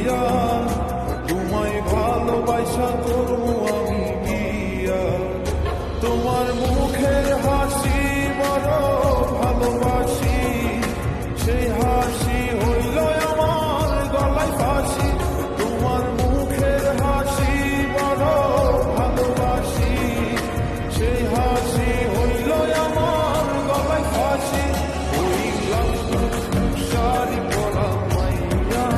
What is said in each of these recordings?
মাইয়া, তোমায় ভালোবাসা করবো আমি বিয়া। তোমার মুখের হাসি বড় ভালোবাসি, সেই হাসি হইল আমার গলায় ফাঁসি। তোমার মুখের হাসি বড় ভালোবাসি, সেই হাসি হইল আমার গলায় ফাঁসি। ওই শাড়ি পরা মাইয়া,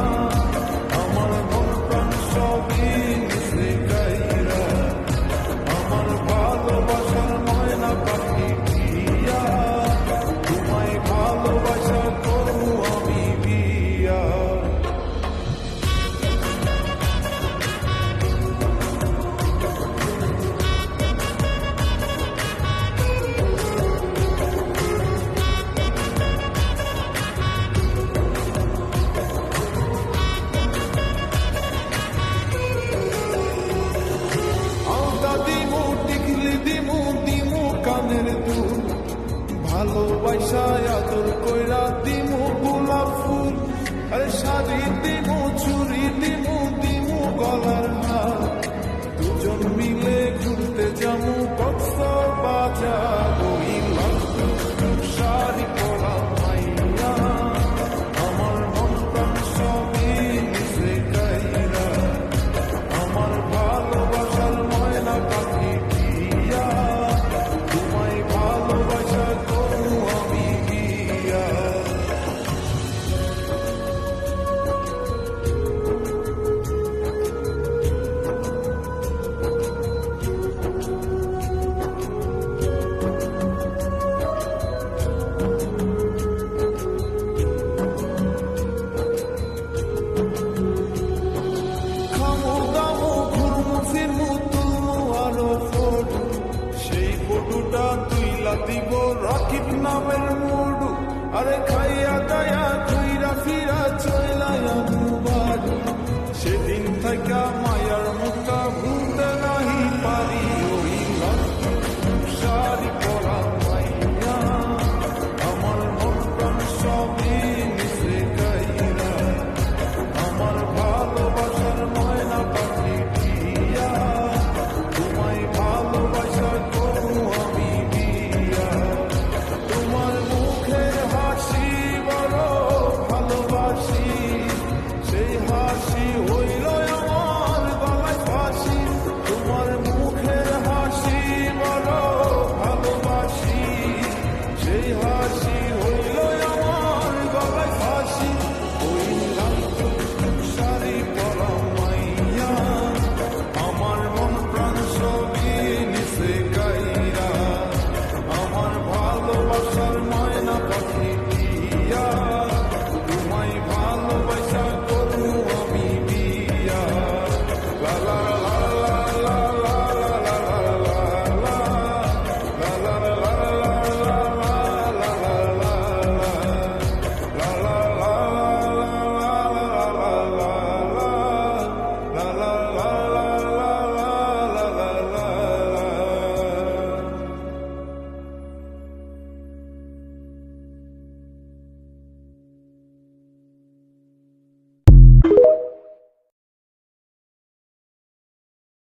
আমার মন প্রাণ সবই মিশে গাইরা, আমার ভালোবাসার ময়না পাখি দিয়া, তোমায় ভালোবাসা করবো আমি বিয়া। কানের দুল ভালোবাসায় আদর কইরা দিমু গোলাপ ফুল, আরে শাড়ি দিমু চুরি দিমু দিমু গলার হার, দুজন মিলে ঘুরতে যামু কক্সবাজার। ওই শাড়ি পরা মাইয়া, আমার মন প্রাণ সবই মিশে গাইরা, আমার ভালোবাসার ময়না পাখি দিয়া, তোমায় ভালোবাসা করবো আমি বিয়া। খামু দামু ঘুরমু ফিরমু তুলমু আরো ফটো, সেই ফটোটা তুইলা দিব রাকিব নামের মুডু, আরে খাইয়া দায়া ঘুইরা ফিরা চইলা আমু